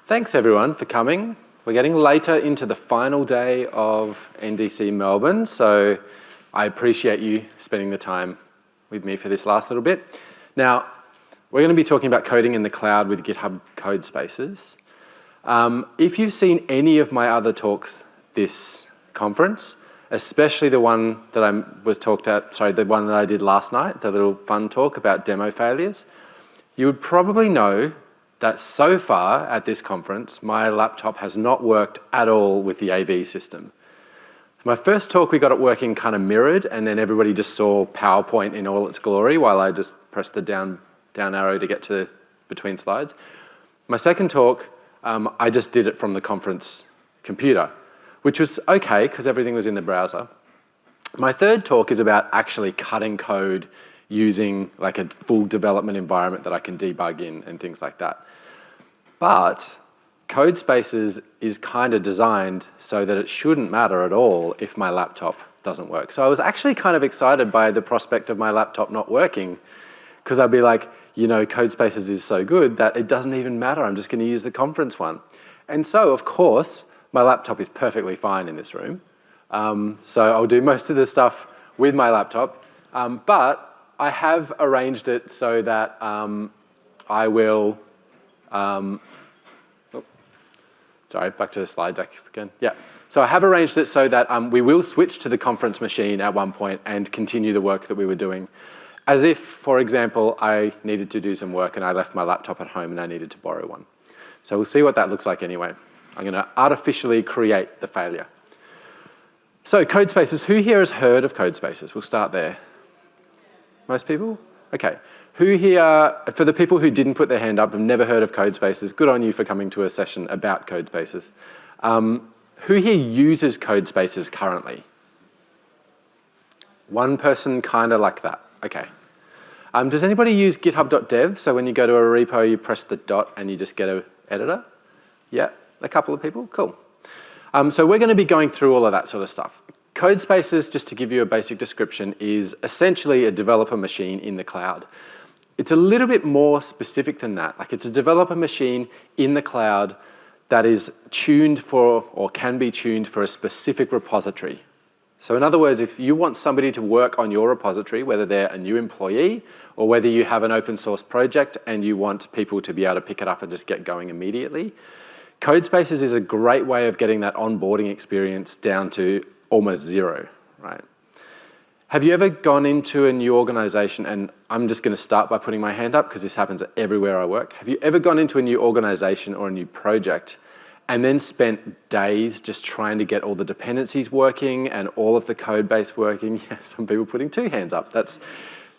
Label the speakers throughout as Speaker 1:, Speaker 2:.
Speaker 1: Thanks everyone for coming. We're getting later into the final day of NDC Melbourne, so I appreciate you spending the time with me for this last little bit. Now, we're going to be talking about coding in the cloud with GitHub Codespaces. If you've seen any of my other talks this conference, especially the one that the one that I did last night, the little fun talk about demo failures, you would probably know that so far at this conference, my laptop has not worked at all with the AV system. My first talk, we got it working kind of mirrored, and then everybody just saw PowerPoint in all its glory while I just pressed the down arrow to get to between slides. My second talk, I just did it from the conference computer, which was okay because everything was in the browser. My third talk is about actually cutting code using like a full development environment that I can debug in and things like that. But Codespaces is kind of designed so that it shouldn't matter at all if my laptop doesn't work. So I was actually kind of excited by the prospect of my laptop not working, because I'd be like, you know, Codespaces is so good that it doesn't even matter. I'm just going to use the conference one. And so, of course, my laptop is perfectly fine in this room. So I'll do most of the stuff with my laptop. But I have arranged it so that I will, sorry, back to the slide deck again. Yeah, so I have arranged it so that we will switch to the conference machine at one point and continue the work that we were doing. As if, for example, I needed to do some work and I left my laptop at home and I needed to borrow one. So we'll see what that looks like anyway. I'm going to artificially create the failure. So Codespaces, who here has heard of Codespaces? We'll start there. Most people? Okay. Who here, for the people who didn't put their hand up, have never heard of Codespaces, good on you for coming to a session about Codespaces. Who here uses Codespaces currently? One person kind of like that. Okay. Does anybody use github.dev? So when you go to a repo, you press the dot and you just get an editor? Yeah, a couple of people? Cool. So we're going to be going through all of that sort of stuff. Codespaces, just to give you a basic description, is essentially a developer machine in the cloud. It's a little bit more specific than that. Like, it's a developer machine in the cloud that is tuned for, or can be tuned for, a specific repository. So in other words, if you want somebody to work on your repository, whether they're a new employee or whether you have an open source project and you want people to be able to pick it up and just get going immediately, Codespaces is a great way of getting that onboarding experience down to almost zero, right? Have you ever gone into a new organization, and I'm just going to start by putting my hand up because this happens everywhere I work. Have you ever gone into a new organization or a new project and then spent days just trying to get all the dependencies working and all of the code base working? Yeah, some people putting two hands up. That's,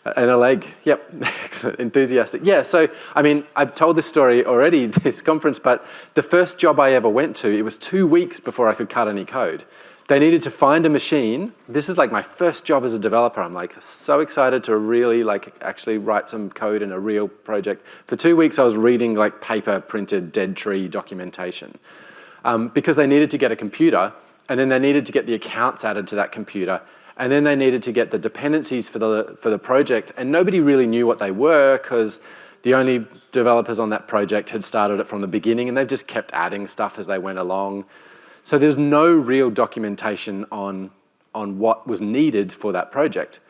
Speaker 1: and a leg. Yep, excellent, enthusiastic. Yeah, so, I mean, I've told this story already this conference, but the first job I ever went to, it was 2 weeks before I could cut any code. They needed to find a machine. This is like my first job as a developer. I'm like so excited to really like actually write some code in a real project. For 2 weeks, I was reading like paper printed dead tree documentation because they needed to get a computer, and then they needed to get the accounts added to that computer, and then they needed to get the dependencies for the project, and nobody really knew what they were because the only developers on that project had started it from the beginning, and they've just kept adding stuff as they went along. So there's no real documentation on what was needed for that project.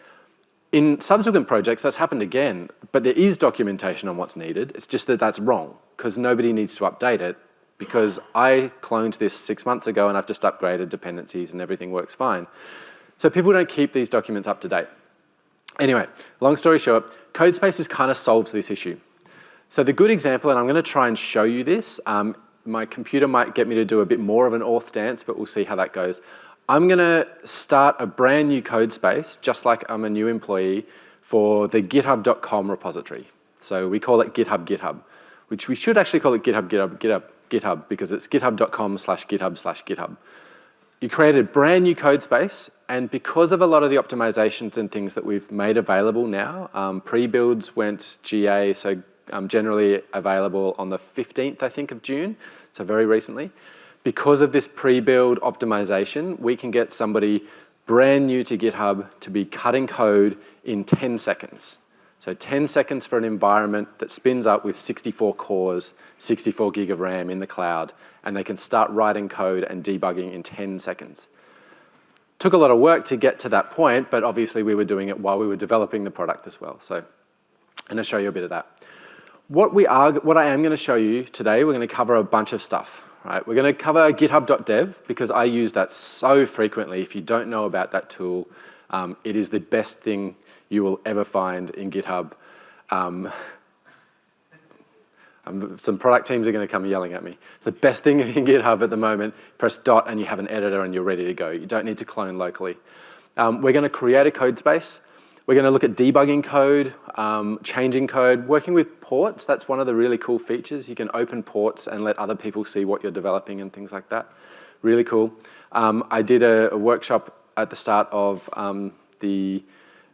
Speaker 1: In subsequent projects, that's happened again, but there is documentation on what's needed. It's just that that's wrong, because nobody needs to update it, because I cloned this 6 months ago and I've just upgraded dependencies and everything works fine. So people don't keep these documents up to date. Anyway, long story short, Codespaces kind of solves this issue. So the good example, and I'm going to try and show you this, my computer might get me to do a bit more of an auth dance, but we'll see how that goes. I'm going to start a brand new code space, just like I'm a new employee, for the github.com repository. So we call it GitHub, which we should actually call it GitHub, because it's github.com/github/github. You created a brand new code space, and because of a lot of the optimizations and things that we've made available now, pre-builds went GA, so generally available on the 15th, I think, of June, so very recently. Because of this pre-build optimization, we can get somebody brand new to GitHub to be cutting code in 10 seconds. So 10 seconds for an environment that spins up with 64 cores, 64 gig of RAM in the cloud, and they can start writing code and debugging in 10 seconds. Took a lot of work to get to that point, but obviously we were doing it while we were developing the product as well. So I'm going to show you a bit of that. What I am going to show you today, we're going to cover a bunch of stuff. Right? We're going to cover github.dev because I use that so frequently. If you don't know about that tool, it is the best thing you will ever find in GitHub. Some product teams are going to come yelling at me. It's the best thing in GitHub at the moment. Press dot and you have an editor and you're ready to go. You don't need to clone locally. We're going to create a code space. We're going to look at debugging code, changing code, working with ports. That's one of the really cool features. You can open ports and let other people see what you're developing and things like that. Really cool. I did a workshop at the start of the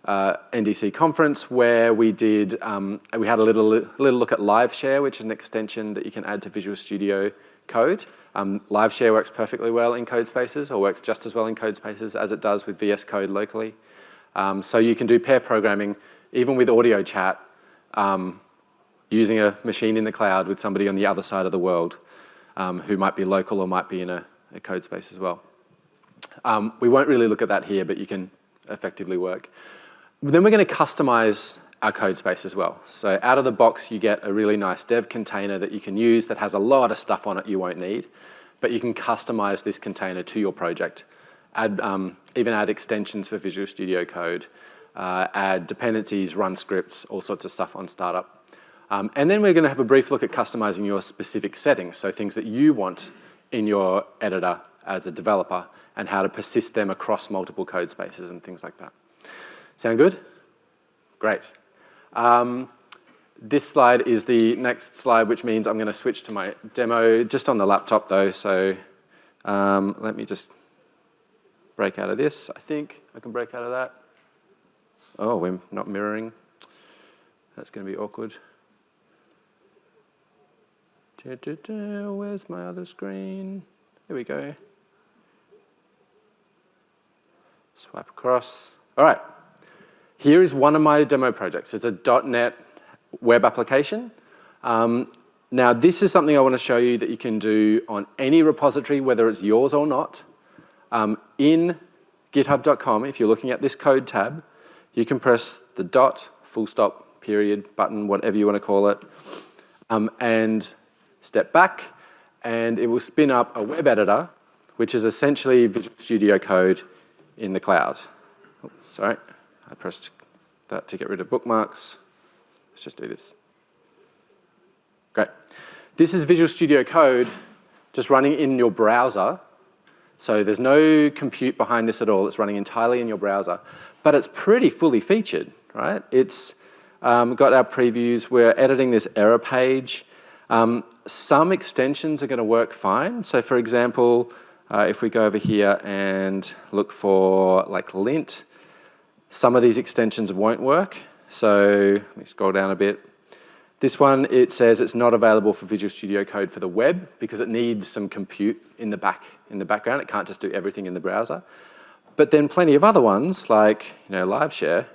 Speaker 1: NDC conference where we had a little look at LiveShare, which is an extension that you can add to Visual Studio Code. LiveShare works perfectly well in Codespaces, or works just as well in Codespaces as it does with VS Code locally. So you can do pair programming, even with audio chat, using a machine in the cloud with somebody on the other side of the world who might be local or might be in a code space as well. We won't really look at that here, but you can effectively work. Then we're going to customize our code space as well. So out of the box, you get a really nice dev container that you can use that has a lot of stuff on it you won't need, but you can customize this container to your project. Even add extensions for Visual Studio Code, add dependencies, run scripts, all sorts of stuff on startup. And then we're going to have a brief look at customizing your specific settings, so things that you want in your editor as a developer, and how to persist them across multiple code spaces and things like that. Sound good? Great. This slide is the next slide, which means I'm going to switch to my demo, just on the laptop though, so let me just break out of this. I think I can break out of that. Oh, we're not mirroring. That's going to be awkward. Where's my other screen? Here we go. Swipe across. All right. Here is one of my demo projects. It's a .NET web application. Now, this is something I want to show you that you can do on any repository, whether it's yours or not. In github.com, if you're looking at this code tab, you can press the dot, full stop, period, button, whatever you want to call it, and step back, and it will spin up a web editor, which is essentially Visual Studio Code in the cloud. Oh, sorry, I pressed that to get rid of bookmarks. Let's just do this. Great. This is Visual Studio Code just running in your browser. So there's no compute behind this at all. It's running entirely in your browser. But it's pretty fully featured, right? It's got our previews. We're editing this error page. Some extensions are going to work fine. So for example, if we go over here and look for like lint, some of these extensions won't work. So let me scroll down a bit. This one, it says it's not available for Visual Studio Code for the web because it needs some compute in the background. It can't just do everything in the browser. But then plenty of other ones like LiveShare,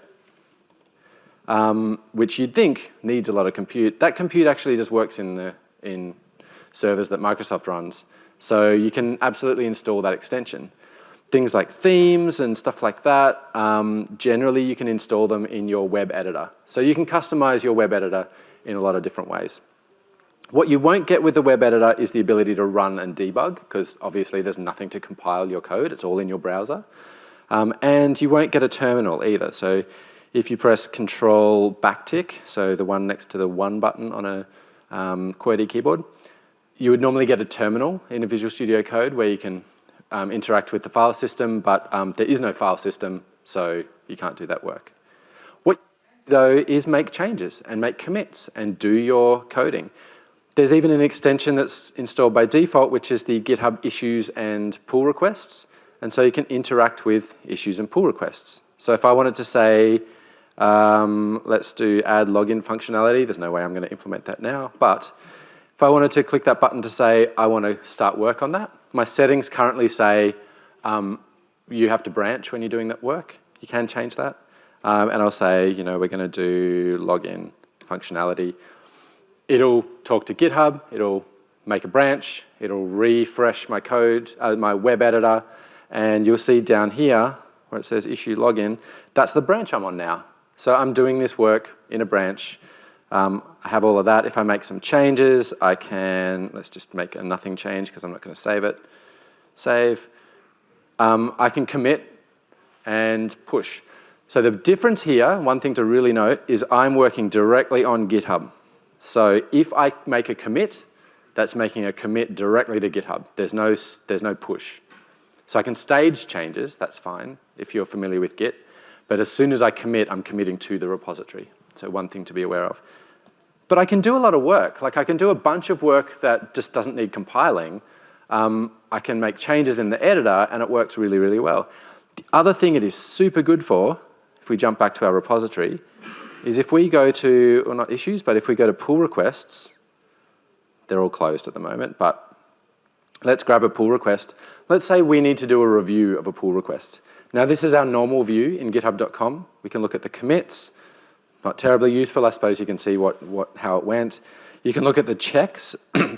Speaker 1: which you'd think needs a lot of compute. That compute actually just works in servers that Microsoft runs. So you can absolutely install that extension. Things like themes and stuff like that, generally you can install them in your web editor. So you can customize your web editor in a lot of different ways. What you won't get with the web editor is the ability to run and debug, because obviously there's nothing to compile your code. It's all in your browser. And you won't get a terminal either. So if you press Control backtick, so the one next to the 1 button on a QWERTY keyboard, you would normally get a terminal in a Visual Studio Code where you can interact with the file system, but there is no file system, so you can't do that work. What though is make changes and make commits and do your coding. There's even an extension that's installed by default, which is the GitHub issues and pull requests. And so you can interact with issues and pull requests. So if I wanted to say, let's do add login functionality, there's no way I'm going to implement that now. But if I wanted to click that button to say, I want to start work on that, my settings currently say you have to branch when you're doing that work. You can change that. and I'll say, we're going to do login functionality. It'll talk to GitHub, it'll make a branch, it'll refresh my code, my web editor, and you'll see down here where it says issue login, that's the branch I'm on now. So I'm doing this work in a branch. I have all of that. If I make some changes, I can, let's just make a nothing change because I'm not going to save it. Save. I can commit and push. So the difference here, one thing to really note, is I'm working directly on GitHub. So if I make a commit, that's making a commit directly to GitHub. There's no push. So I can stage changes, that's fine, if you're familiar with Git. But as soon as I commit, I'm committing to the repository. So one thing to be aware of. But I can do a lot of work. Like I can do a bunch of work that just doesn't need compiling. I can make changes in the editor, and it works really, really well. The other thing it is super good for, if we jump back to our repository, is if we go to, or not issues, but if we go to pull requests, they're all closed at the moment, but let's grab a pull request. Let's say we need to do a review of a pull request. Now this is our normal view in github.com. We can look at the commits. Not terribly useful, I suppose you can see how it went. You can look at the checks.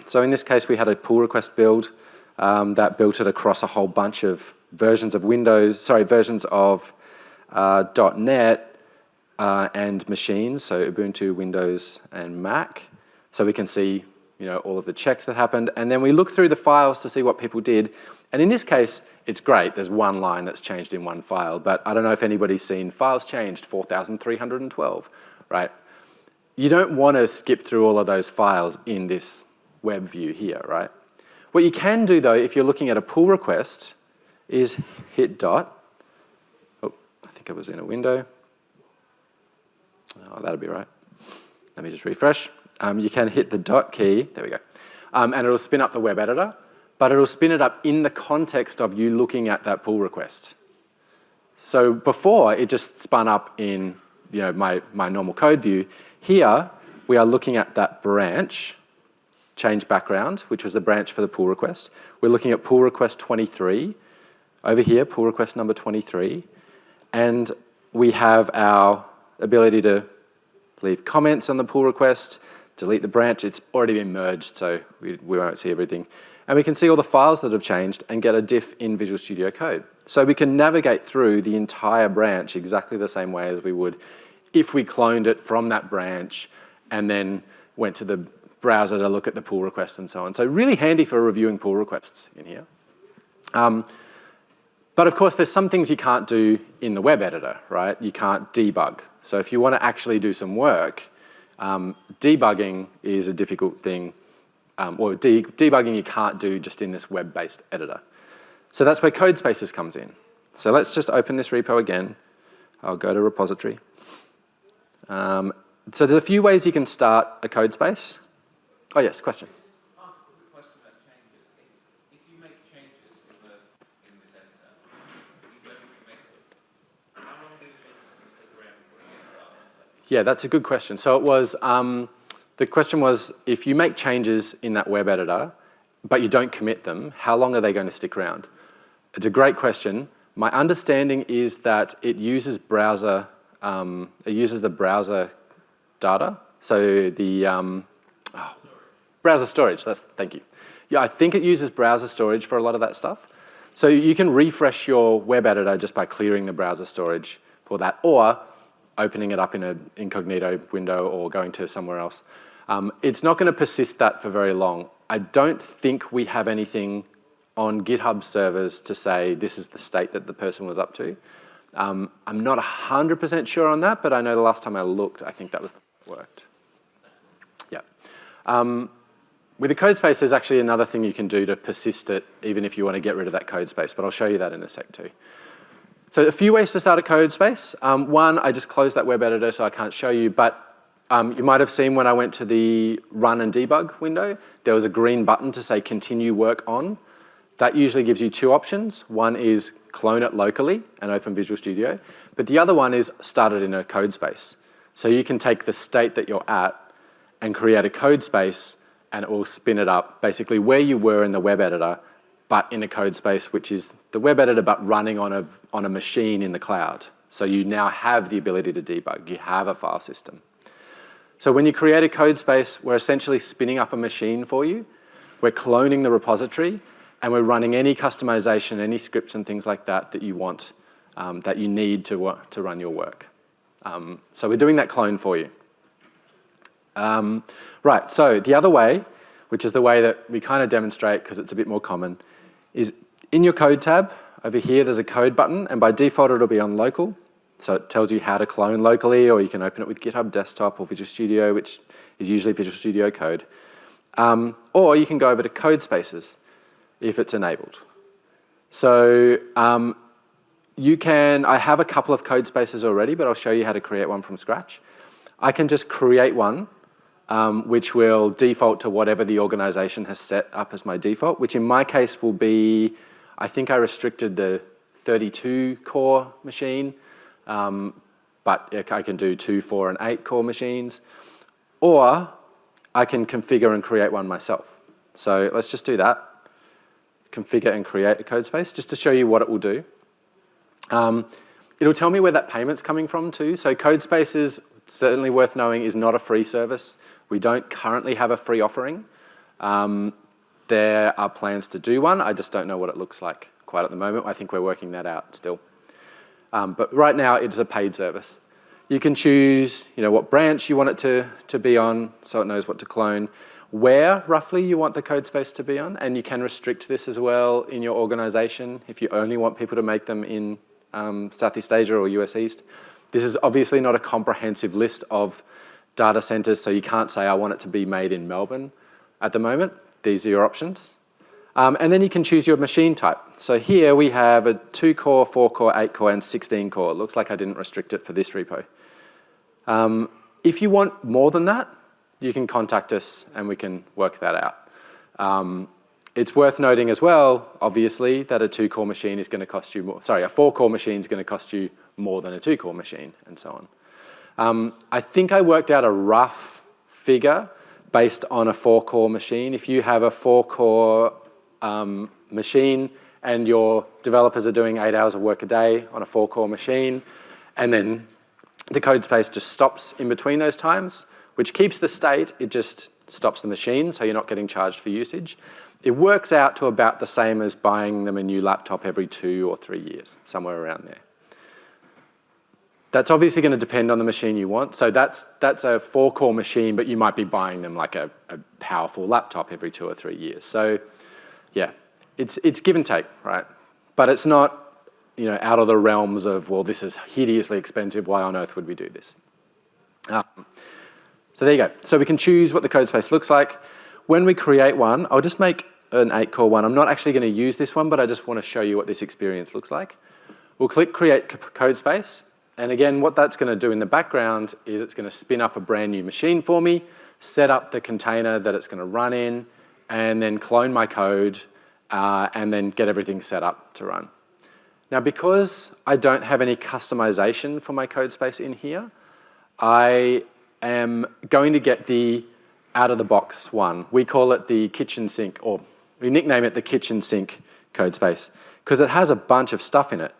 Speaker 1: So in this case, we had a pull request build that built it across a whole bunch of versions of versions of .NET and machines, so Ubuntu, Windows, and Mac. So we can see all of the checks that happened. And then we look through the files to see what people did. And in this case, it's great. There's one line that's changed in one file. But I don't know if anybody's seen files changed 4,312, right? You don't want to skip through all of those files in this web view here, right? What you can do, though, if you're looking at a pull request, is hit dot. Oh, I think I was in a window. Oh, that'll be right. Let me just refresh. You can hit the dot key. There we go. And it'll spin up the web editor, but it'll spin it up in the context of you looking at that pull request. So before, it just spun up in my normal code view. Here, we are looking at that branch, change background, which was the branch for the pull request. We're looking at pull request 23. Over here, pull request number 23. And we have our ability to leave comments on the pull request, delete the branch. It's already been merged, so we won't see everything. And we can see all the files that have changed and get a diff in Visual Studio Code. So we can navigate through the entire branch exactly the same way as we would if we cloned it from that branch and then went to the browser to look at the pull request and so on. So really handy for reviewing pull requests in here. But of course, there's some things you can't do in the web editor, right? You can't debug. So if you want to actually do some work, debugging is a difficult thing. Debugging you can't do just in this web-based editor. So that's where Codespaces comes in. So let's just open this repo again. I'll go to repository. So there's a few ways you can start a code space. Oh yes, question.
Speaker 2: Ask a quick question about changes. If you make changes in this editor, you don't make them. How long does it stick around before you get it?
Speaker 1: Yeah, that's a good question. So it was, the question was, if you make changes in that web editor, but you don't commit them, how long are they going to stick around? It's a great question. My understanding is that it uses browser, the browser data. So the browser storage. Thank you. Yeah, I think it uses browser storage for a lot of that stuff. So you can refresh your web editor just by clearing the browser storage for that, or opening it up in an incognito window or going to somewhere else. It's not going to persist that for very long. I don't think we have anything on GitHub servers to say this is the state that the person was up to. I'm not 100% sure on that, but I know the last time I looked, I think that was worked. Yeah. With the code space, there's actually another thing you can do to persist it, even if you want to get rid of that code space, but I'll show you that in a sec too. So a few ways to start a code space. One, I just closed that web editor, so I can't show you, but you might have seen when I went to the run and debug window, there was a green button to say continue work on. That usually gives you two options. One is clone it locally and open Visual Studio, but the other one is start it in a code space. So you can take the state that you're at and create a code space, and it will spin it up basically where you were in the web editor, but in a code space, which is the web editor but running on a machine in the cloud. So you now have the ability to debug. You have a file system. So when you create a code space, we're essentially spinning up a machine for you. We're cloning the repository, and we're running any customization, any scripts and things like that that you want, that you need to run your work. So we're doing that clone for you. Right, so the other way, which is the way that we kind of demonstrate because it's a bit more common, is in your code tab, over here there's a code button, and by default it'll be on local. So it tells you how to clone locally, or you can open it with GitHub Desktop or Visual Studio, which is usually Visual Studio Code. Or you can go over to Codespaces if it's enabled. So I have a couple of Codespaces already, but I'll show you how to create one from scratch. I can just create one, which will default to whatever the organization has set up as my default, which in my case will be, I think I restricted the 32 core machine, but I can do 2, 4, and 8 core machines, or I can configure and create one myself. So let's just do that. Configure and create a code space, just to show you what it will do. It'll tell me where that payment's coming from too. So Codespaces, certainly worth knowing, is not a free service. We don't currently have a free offering. There are plans to do one. I just don't know what it looks like quite at the moment. I think we're working that out still. But right now, it's a paid service. You can choose what branch you want it to be on, so it knows what to clone, where roughly you want the code space to be on, and you can restrict this as well in your organization if you only want people to make them in Southeast Asia or US East. This is obviously not a comprehensive list of data centers, so you can't say I want it to be made in Melbourne at the moment. These are your options. And then you can choose your machine type. So here we have a 2-core, 4-core, 8-core, and 16-core. It looks like I didn't restrict it for this repo. If you want more than that, you can contact us and we can work that out. It's worth noting as well, obviously, that a 2-core machine is going to cost you more. Sorry, a 4-core machine is going to cost you more than a 2-core machine, and so on. I think I worked out a rough figure based on a 4-core machine. If you have a 4-core machine and your developers are doing 8 hours of work a day on a 4-core machine, and then the code space just stops in between those times, which keeps the state, it just stops the machine, so you're not getting charged for usage. It works out to about the same as buying them a new laptop every 2 or 3 years, somewhere around there. That's obviously going to depend on the machine you want. So that's a 4-core machine, but you might be buying them like a powerful laptop every 2 or 3 years. So yeah, it's give and take, right? But it's not out of the realms of, well, this is hideously expensive, why on earth would we do this? So there you go. So we can choose what the code space looks like. When we create one, I'll just make an 8-core one. I'm not actually going to use this one, but I just want to show you what this experience looks like. We'll click Create Code Space. And again, what that's going to do in the background is it's going to spin up a brand new machine for me, set up the container that it's going to run in, and then clone my code, and then get everything set up to run. Now, because I don't have any customization for my code space in here, I am going to get the out-of-the-box one. We call it the kitchen sink, or we nickname it the kitchen sink code space, because it has a bunch of stuff in it.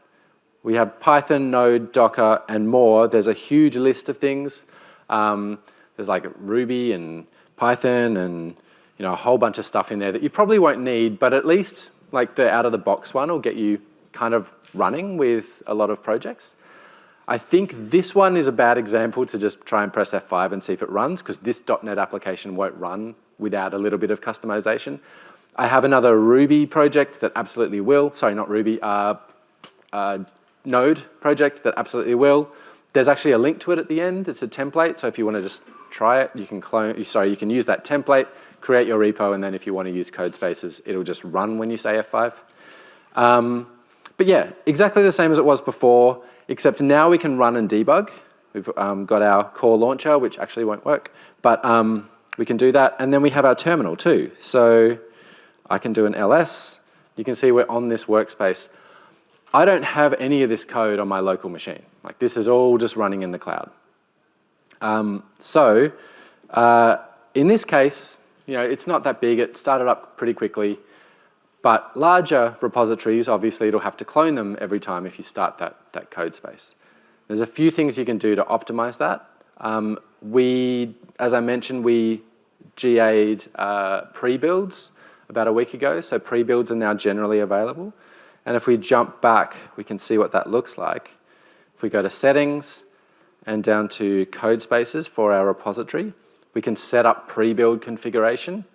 Speaker 1: We have Python, Node, Docker, and more. There's a huge list of things. There's like Ruby and Python and a whole bunch of stuff in there that you probably won't need, but at least like the out-of-the-box one will get you kind of running with a lot of projects. I think this one is a bad example to just try and press F5 and see if it runs, because this .NET application won't run without a little bit of customization. I have another Ruby project that absolutely will. Sorry, not Ruby. Node project that absolutely will. There's actually a link to it at the end. It's a template, so if you want to just try it, you can you can use that template, create your repo, and then if you want to use Codespaces, it'll just run when you say F5. But yeah, exactly the same as it was before, except now we can run and debug. We've got our core launcher, which actually won't work, but we can do that. And then we have our terminal too. So I can do an ls. You can see we're on this workspace. I don't have any of this code on my local machine. Like, this is all just running in the cloud. In this case, it's not that big. It started up pretty quickly. But larger repositories, obviously, it'll have to clone them every time if you start that code space. There's a few things you can do to optimize that. As I mentioned, we GA'd pre-builds about a week ago, so pre-builds are now generally available. And if we jump back, we can see what that looks like. If we go to settings and down to Codespaces for our repository, we can set up pre-build configuration.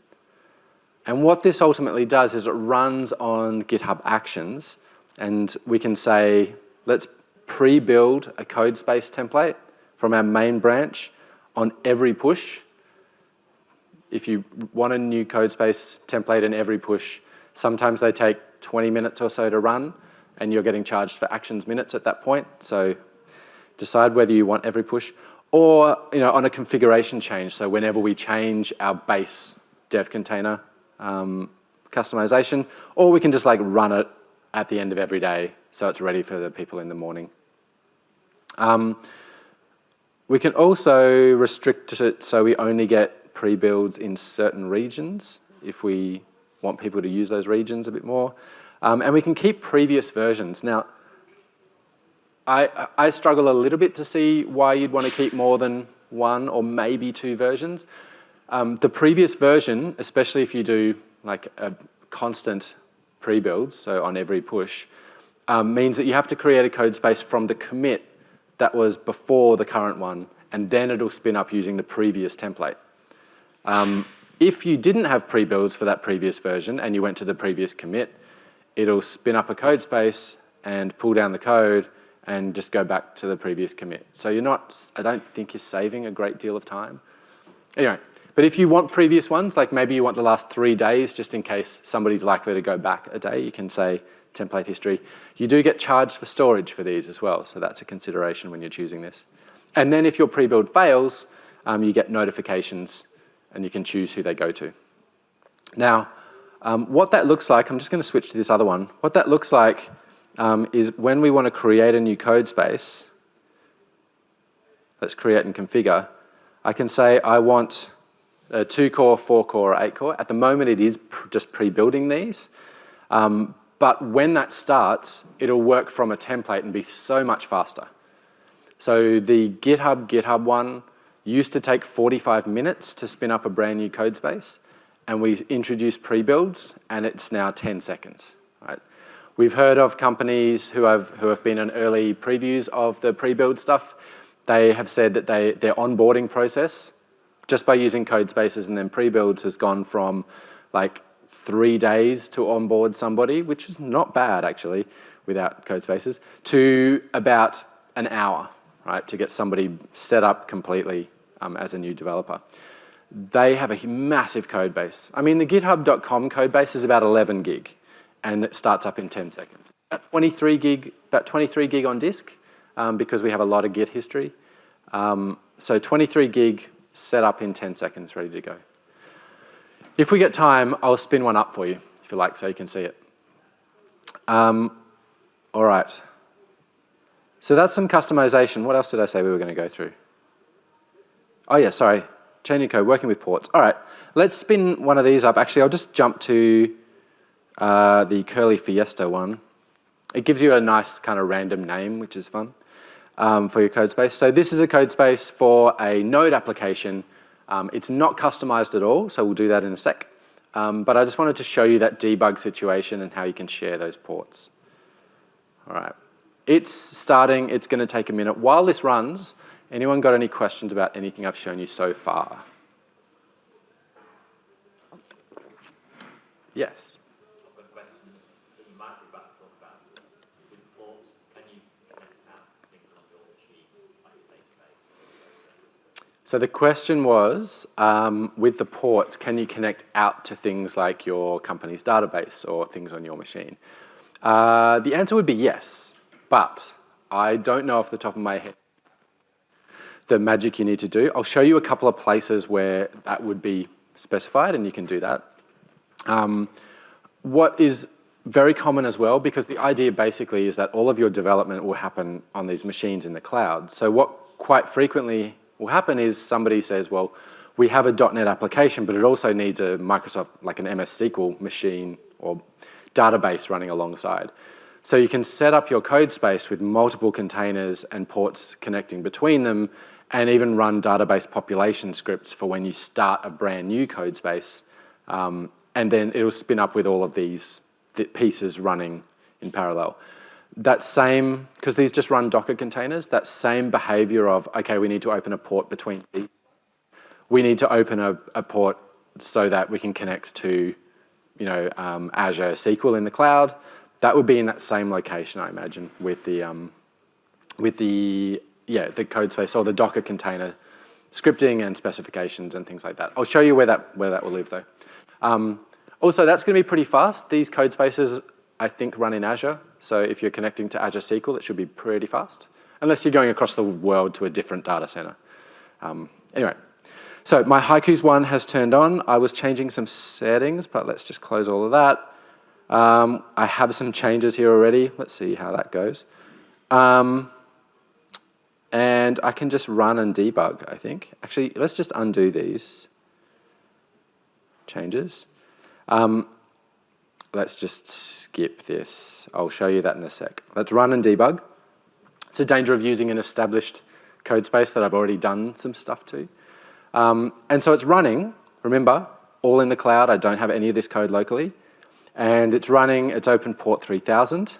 Speaker 1: And what this ultimately does is it runs on GitHub Actions, and we can say, let's pre-build a Codespace template from our main branch on every push. If you want a new Codespace template in every push, sometimes they take 20 minutes or so to run, and you're getting charged for actions minutes at that point. So decide whether you want every push, or on a configuration change. So whenever we change our base dev container customization, or we can just run it at the end of every day, so it's ready for the people in the morning. We can also restrict it so we only get pre-builds in certain regions if we want people to use those regions a bit more. And we can keep previous versions. Now, I struggle a little bit to see why you'd want to keep more than one or maybe two versions. The previous version, especially if you do a constant pre-builds, so on every push, means that you have to create a code space from the commit that was before the current one, and then it'll spin up using the previous template. If you didn't have pre-builds for that previous version and you went to the previous commit, it'll spin up a code space and pull down the code and just go back to the previous commit. So I don't think you're saving a great deal of time. Anyway, but if you want previous ones, maybe you want the last 3 days, just in case somebody's likely to go back a day, you can say template history. You do get charged for storage for these as well, so that's a consideration when you're choosing this. And then if your pre-build fails, you get notifications and you can choose who they go to. Now, what that looks like, I'm just going to switch to this other one. What that looks like is when we want to create a new code space, let's create and configure, I can say I want a 2-core, 4-core, or 8-core. At the moment, it is just pre-building these. But when that starts, it'll work from a template and be so much faster. So the GitHub one used to take 45 minutes to spin up a brand new code space, and we introduced pre-builds, and it's now 10 seconds. Right? We've heard of companies who have been in early previews of the pre-build stuff. They have said that their onboarding process, just by using code spaces and then pre-builds, has gone from 3 days to onboard somebody, which is not bad actually, without code spaces, to about an hour, right, to get somebody set up completely as a new developer. They have a massive code base. I mean, the github.com code base is about 11 gig, and it starts up in 10 seconds. About 23 gig on disk, because we have a lot of Git history. So 23 gig set up in 10 seconds, ready to go. If we get time, I'll spin one up for you, if you like, so you can see it. All right. So that's some customization. What else did I say we were going to go through? Oh yeah, sorry. Changing code, working with ports. All right, let's spin one of these up. Actually, I'll just jump to the Curly Fiesta one. It gives you a nice kind of random name, which is fun, for your code space. So this is a code space for a Node application. It's not customized at all, so we'll do that in a sec. But I just wanted to show you that debug situation and how you can share those ports. All right. It's starting. It's going to take a minute. While this runs, anyone got any questions about anything I've shown you so far? Yes.
Speaker 3: I've got a question that you might be about to talk about. With ports, can you connect out things on your machine, like a database?
Speaker 1: So the question was, with the ports, can you connect out to things like your company's database or things on your machine? The answer would be yes, but I don't know off the top of my head the magic you need to do. I'll show you a couple of places where that would be specified, and you can do that. What is very common as well, because the idea basically is that all of your development will happen on these machines in the cloud. So what quite frequently will happen is somebody says, well, we have a .NET application, but it also needs a Microsoft, like an MS SQL machine or database running alongside. So you can set up your code space with multiple containers and ports connecting between them, and even run database population scripts for when you start a brand new code space. And then it'll spin up with all of these pieces running in parallel. That same, because these just run Docker containers, that same behavior of, okay, we need to open a port between these. We need to open a port so that we can connect to, Azure SQL in the cloud. That would be in that same location, I imagine, with the code space or the Docker container scripting and specifications and things like that. I'll show you where that will live though. Also, that's going to be pretty fast. These code spaces, I think, run in Azure. So if you're connecting to Azure SQL, it should be pretty fast, unless you're going across the world to a different data center. Anyway, so my Haikus one has turned on. I was changing some settings, but let's just close all of that. I have some changes here already. Let's see how that goes. And I can just run and debug, I think. Actually, let's just undo these changes. Let's just skip this. I'll show you that in a sec. Let's run and debug. It's a danger of using an established code space that I've already done some stuff to. And so it's running, remember, all in the cloud. I don't have any of this code locally. And it's running, it's open port 3000.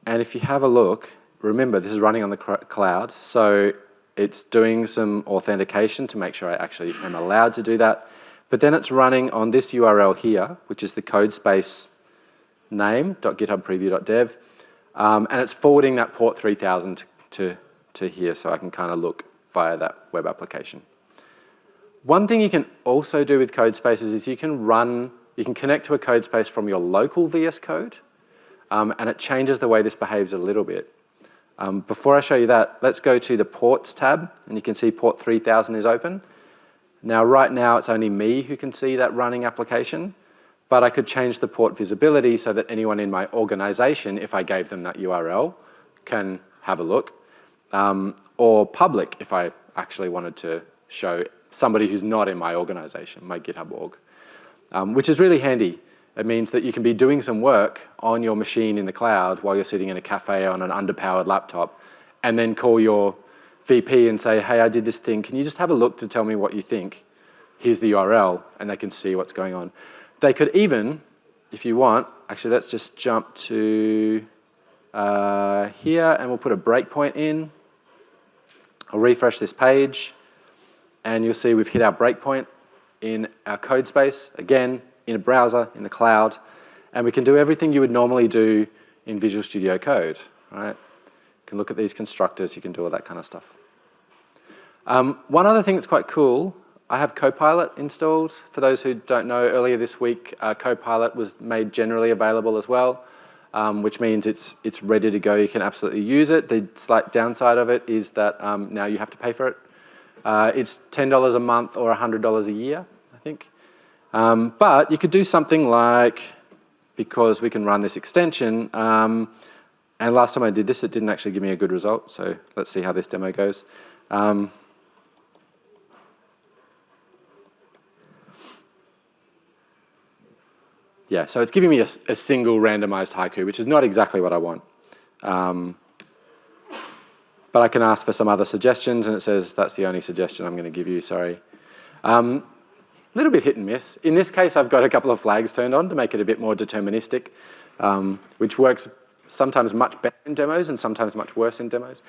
Speaker 1: And if you have a look, remember, this is running on the cloud, so it's doing some authentication to make sure I actually am allowed to do that. But then it's running on this URL here, which is the codespace name, .github.preview.dev, and it's forwarding that port 3000 to here, so I can kind of look via that web application. One thing you can also do with Codespaces is you can connect to a Codespace from your local VS Code, and it changes the way this behaves a little bit. Before I show you that, let's go to the Ports tab, and you can see port 3000 is open. Now, right now, it's only me who can see that running application, but I could change the port visibility so that anyone in my organization, if I gave them that URL, can have a look, or public if I actually wanted to show somebody who's not in my organization, my GitHub org, which is really handy. It means that you can be doing some work on your machine in the cloud while you're sitting in a cafe on an underpowered laptop, and then call your VP and say, hey, I did this thing. Can you just have a look to tell me what you think? Here's the URL, and they can see what's going on. They could even, if you want, actually let's just jump to here, and we'll put a breakpoint in. I'll refresh this page, and you'll see we've hit our breakpoint in our code space, again, in a browser, in the cloud, and we can do everything you would normally do in Visual Studio Code, right? You can look at these constructors, you can do all that kind of stuff. One other thing that's quite cool, I have Copilot installed. For those who don't know, earlier this week, Copilot was made generally available as well, which means it's ready to go. You can absolutely use it. The slight downside of it is that now you have to pay for it. It's $10 a month or $100 a year, I think. But you could do something like, because we can run this extension, and last time I did this, it didn't actually give me a good result, so let's see how this demo goes. Yeah, so it's giving me a single randomized haiku, which is not exactly what I want. But I can ask for some other suggestions, and it says that's the only suggestion I'm going to give you, sorry. A little bit hit and miss. In this case, I've got a couple of flags turned on to make it a bit more deterministic, which works sometimes much better in demos and sometimes much worse in demos.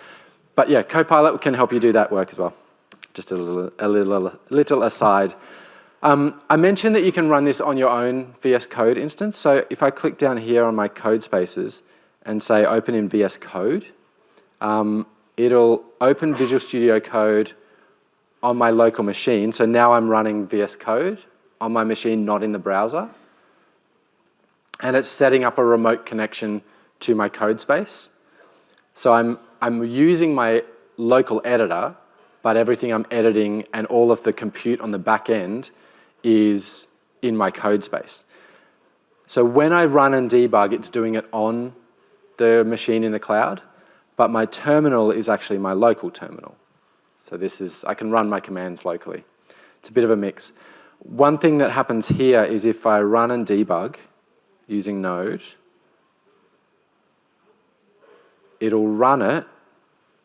Speaker 1: But yeah, Copilot can help you do that work as well. Just a little aside. I mentioned that you can run this on your own VS Code instance. So if I click down here on my code spaces and say open in VS Code, it'll open Visual Studio Code on my local machine. So now I'm running VS Code on my machine, not in the browser. And it's setting up a remote connection to my code space. So I'm using my local editor, but everything I'm editing and all of the compute on the back end is in my code space. So when I run and debug, it's doing it on the machine in the cloud, but my terminal is actually my local terminal. So I can run my commands locally. It's a bit of a mix. One thing that happens here is if I run and debug using Node, it'll run it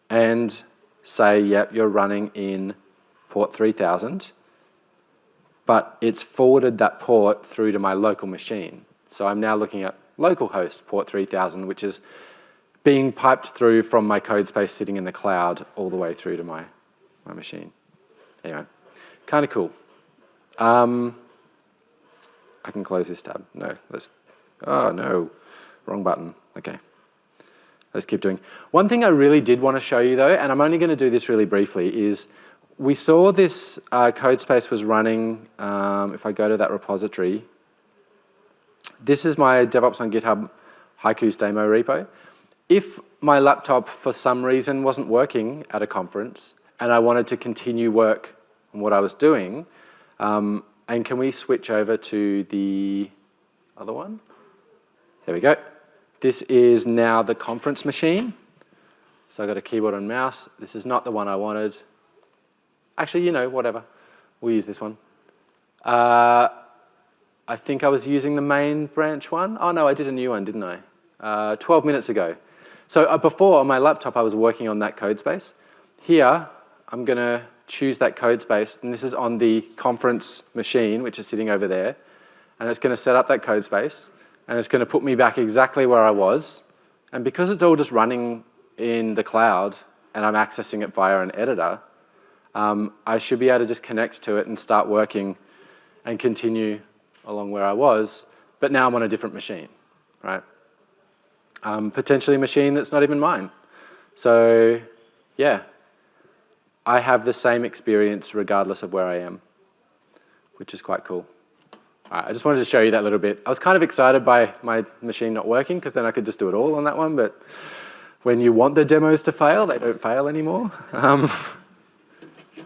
Speaker 1: and say, yep, you're running in port 3000, but it's forwarded that port through to my local machine. So I'm now looking at localhost port 3000, which is being piped through from my codespace sitting in the cloud all the way through to my machine. Anyway, kind of cool. I can close this tab. No, oh no, wrong button. Okay, let's keep doing. One thing I really did want to show you though, and I'm only going to do this really briefly, is we saw this codespace was running, if I go to that repository, this is my DevOps on GitHub Haiku's demo repo. If my laptop for some reason wasn't working at a conference and I wanted to continue work on what I was doing, and can we switch over to the other one? There we go. This is now the conference machine. So I've got a keyboard and mouse. This is not the one I wanted. Actually, you know, whatever. We'll use this one. I think I was using the main branch one. Oh no, I did a new one, didn't I? 12 minutes ago. So before on my laptop, I was working on that codespace. Here, I'm going to choose that codespace, and this is on the conference machine, which is sitting over there. And it's going to set up that codespace, and it's going to put me back exactly where I was. And because it's all just running in the cloud, and I'm accessing it via an editor, I should be able to just connect to it and start working and continue along where I was, but now I'm on a different machine, right? Potentially a machine that's not even mine. So yeah, I have the same experience regardless of where I am, which is quite cool. All right, I just wanted to show you that little bit. I was kind of excited by my machine not working because then I could just do it all on that one, but when you want the demos to fail, they don't fail anymore.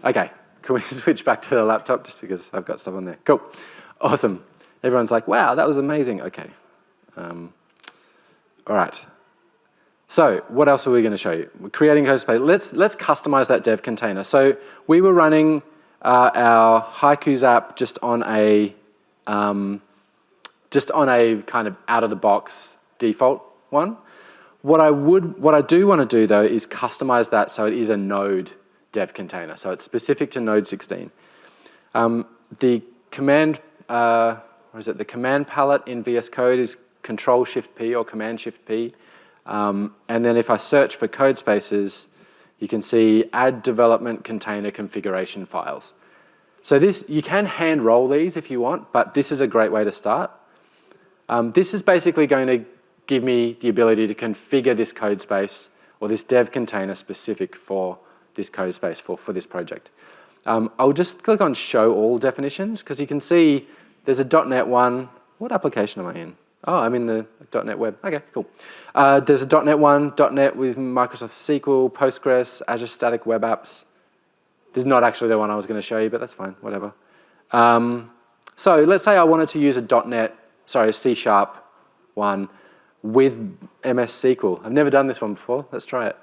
Speaker 1: Okay, can we switch back to the laptop just because I've got stuff on there? Cool, awesome. Everyone's like, wow, that was amazing. Okay, all right. So what else are we going to show you? We're creating codespace. Let's customize that dev container. So we were running our Haiku's app just on a kind of out-of-the-box default one. What I do want to do though is customize that so it is a Node dev container. So it's specific to Node 16. The command, the command palette in VS Code is Control-Shift-P or Command-Shift-P. And then if I search for Codespaces, you can see add development container configuration files. So you can hand roll these if you want, but this is a great way to start. This is basically going to give me the ability to configure this codespace or this dev container specific for this codespace for this project. I'll just click on show all definitions because you can see there's a .NET one. What application am I in? Oh, I'm in the .NET Web. Okay, cool. There's a .NET 1, .NET with Microsoft SQL, Postgres, Azure Static Web Apps. This is not actually the one I was going to show you, but that's fine, whatever. So let's say I wanted to use a C# one with MS SQL. I've never done this one before. Let's try it.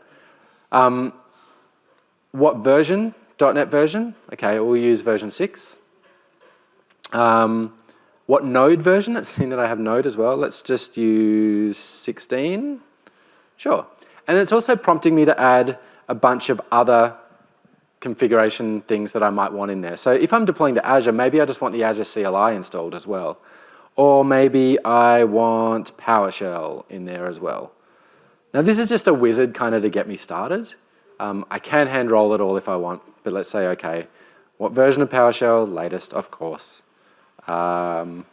Speaker 1: What version? .NET version? Okay, we'll use version 6. What Node version? It's seen that I have Node as well. Let's just use 16. Sure. And it's also prompting me to add a bunch of other configuration things that I might want in there. So if I'm deploying to Azure, maybe I just want the Azure CLI installed as well. Or maybe I want PowerShell in there as well. Now this is just a wizard kind of to get me started. I can hand roll it all if I want, but let's say, okay, what version of PowerShell? Latest, of course. Cool.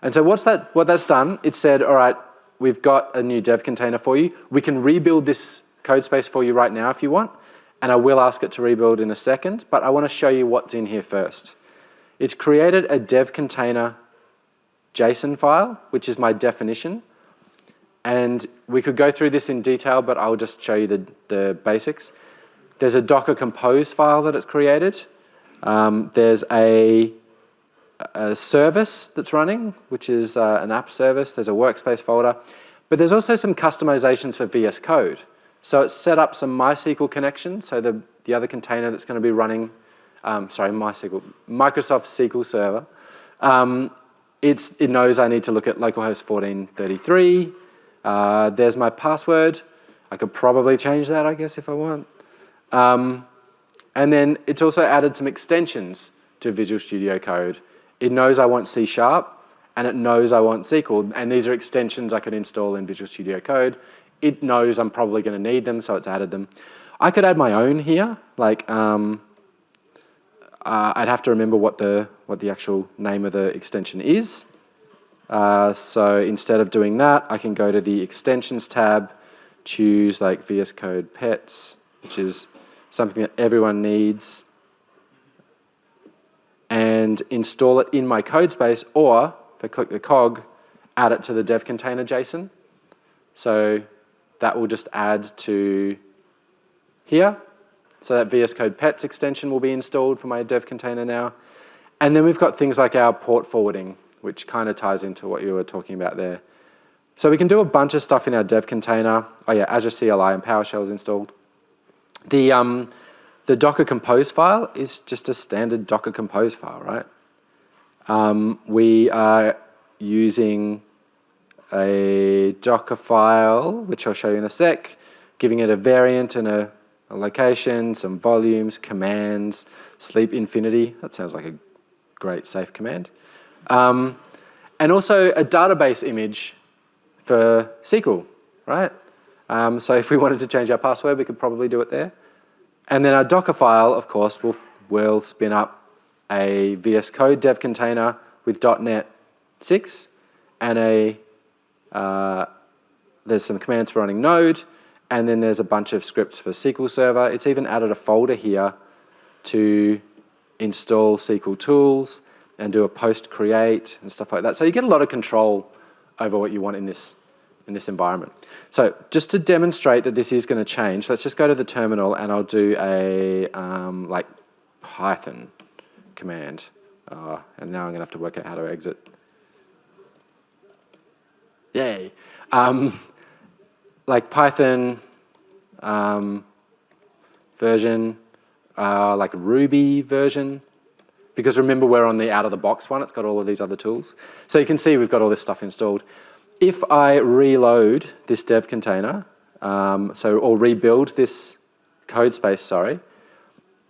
Speaker 1: And so what that's done, it said, all right, we've got a new dev container for you. We can rebuild this codespace for you right now if you want, and I will ask it to rebuild in a second, but I want to show you what's in here first. It's created a dev container JSON file, which is my definition. And we could go through this in detail, but I'll just show you the basics. There's a Docker Compose file that it's created. There's a service that's running, which is an app service. There's a workspace folder. But there's also some customizations for VS Code. So it's set up some MySQL connections. So the other container that's going to be running, Microsoft SQL Server. It knows I need to look at localhost 1433. There's my password. I could probably change that, I guess, if I want. And then it's also added some extensions to Visual Studio Code. It knows I want C#, and it knows I want SQL. And these are extensions I could install in Visual Studio Code. It knows I'm probably going to need them, so it's added them. I could add my own here. Like, I'd have to remember what the actual name of the extension is. So instead of doing that, I can go to the Extensions tab, choose like VS Code Pets, which is something that everyone needs, and install it in my code space, or if I click the cog, add it to the dev container JSON. So that will just add to here. So that VS Code Pets extension will be installed for my dev container now. And then we've got things like our port forwarding, which kind of ties into what you were talking about there. So we can do a bunch of stuff in our dev container. Oh yeah, Azure CLI and PowerShell is installed. The Docker Compose file is just a standard Docker Compose file, right? We are using a Docker file, which I'll show you in a sec, giving it a variant and a location, some volumes, commands, sleep infinity. That sounds like a great safe command. And also a database image for SQL, right? So if we wanted to change our password, we could probably do it there. And then our Docker file, of course, will spin up a VS Code dev container with .NET 6 and there's some commands for running Node, and then there's a bunch of scripts for SQL Server. It's even added a folder here to install SQL tools and do a post create and stuff like that. So you get a lot of control over what you want in this environment. So just to demonstrate that this is going to change, let's just go to the terminal and I'll do a like Python command. And now I'm going to have to work out how to exit. Yay. Like Python version, like Ruby version. Because remember, we're on the out-of-the-box one. It's got all of these other tools. So you can see we've got all this stuff installed. If I reload this dev container, or rebuild this code space, sorry,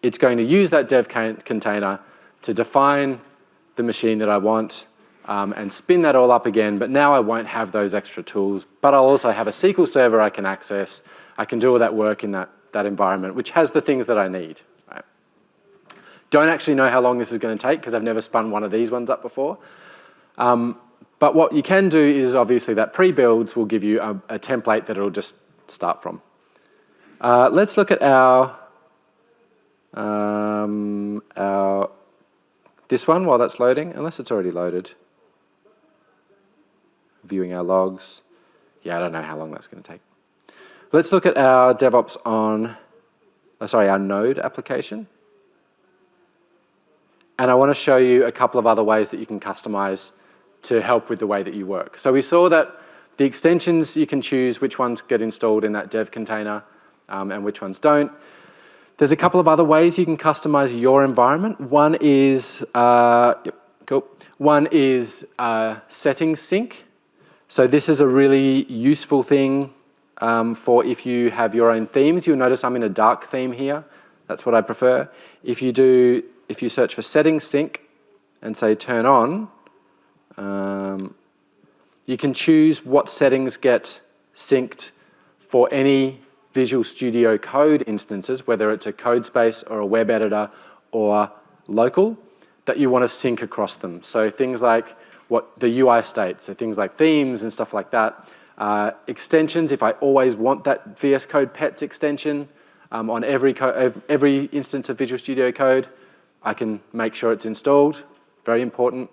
Speaker 1: it's going to use that dev container to define the machine that I want and spin that all up again. But now I won't have those extra tools. But I'll also have a SQL server I can access. I can do all that work in that environment, which has the things that I need. Right? Don't actually know how long this is going to take because I've never spun one of these ones up before. But what you can do is obviously that pre-builds will give you a template that it'll just start from. Let's look at this one while that's loading, unless it's already loaded. Viewing our logs. Yeah, I don't know how long that's going to take. Let's look at our DevOps on, our Node application. And I want to show you a couple of other ways that you can customize to help with the way that you work. So we saw that the extensions, you can choose which ones get installed in that dev container and which ones don't. There's a couple of other ways you can customize your environment. One is, settings sync. So this is a really useful thing for if you have your own themes. You'll notice I'm in a dark theme here. That's what I prefer. If you search for settings sync and say turn on, you can choose what settings get synced for any Visual Studio Code instances, whether it's a Codespace or a web editor or local, that you want to sync across them. So things like what the UI state, so things like themes and stuff like that. Extensions, if I always want that VS Code Pets extension on every instance of Visual Studio Code, I can make sure it's installed. Very important.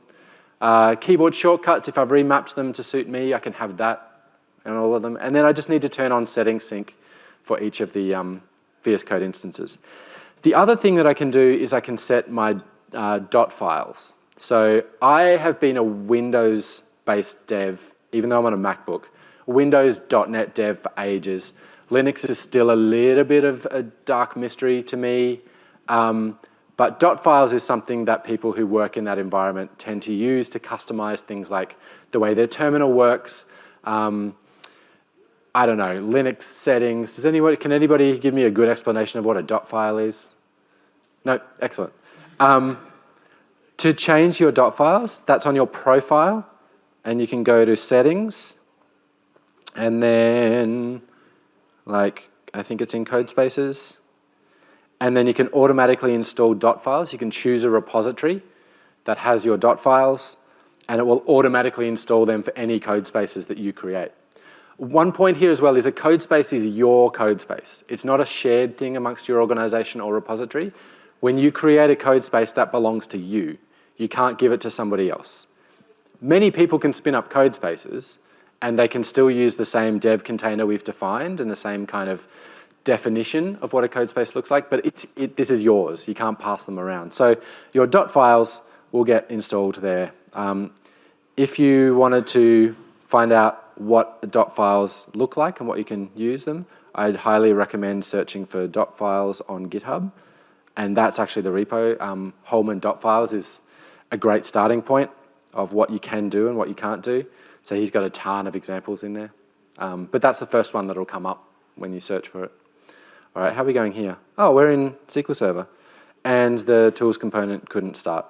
Speaker 1: Keyboard shortcuts, if I've remapped them to suit me, I can have that and all of them. And then I just need to turn on settings sync for each of the VS Code instances. The other thing that I can do is I can set my dot files. So I have been a Windows-based dev, even though I'm on a MacBook, Windows.NET dev for ages. Linux is still a little bit of a dark mystery to me. But dot files is something that people who work in that environment tend to use to customize things like the way their terminal works, I don't know, Linux settings. Can anybody give me a good explanation of what a dot file is? No, excellent. To change your dot files, that's on your profile, and you can go to settings, and then, like, I think it's in Codespaces, and then you can automatically install dot files. You can choose a repository that has your dot files, and it will automatically install them for any Codespaces that you create. One point here as well is a Codespace is your Codespace. It's not a shared thing amongst your organization or repository. When you create a Codespace, that belongs to you. You can't give it to somebody else. Many people can spin up Codespaces, and they can still use the same dev container we've defined and the same kind of definition of what a Codespace looks like, but this is yours. You can't pass them around. So your dot files will get installed there. If you wanted to find out what the dot files look like and what you can use them, I'd highly recommend searching for dot files on GitHub. And that's actually the repo. Holman dot files is a great starting point of what you can do and what you can't do. So he's got a ton of examples in there. But that's the first one that'll come up when you search for it. All right, how are we going here? Oh, we're in SQL Server. And the tools component couldn't start.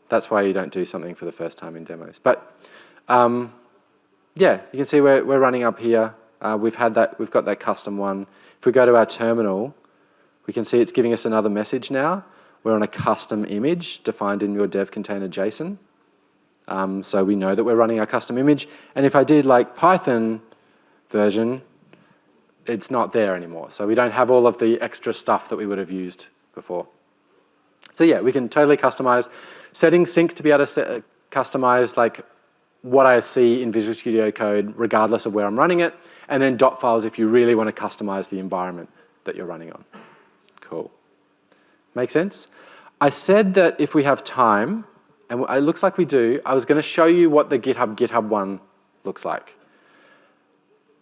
Speaker 1: That's why you don't do something for the first time in demos. But yeah, you can see we're running up here. We've got that custom one. If we go to our terminal, we can see it's giving us another message now. We're on a custom image defined in your dev container JSON. So we know that we're running our custom image. And if I did like Python version, it's not there anymore. So we don't have all of the extra stuff that we would have used before. So yeah, we can totally customize. Setting sync to be able to customize like what I see in Visual Studio Code regardless of where I'm running it. And then dot files if you really want to customize the environment that you're running on. Cool. Make sense? I said that if we have time, and it looks like we do, I was going to show you what the GitHub one looks like.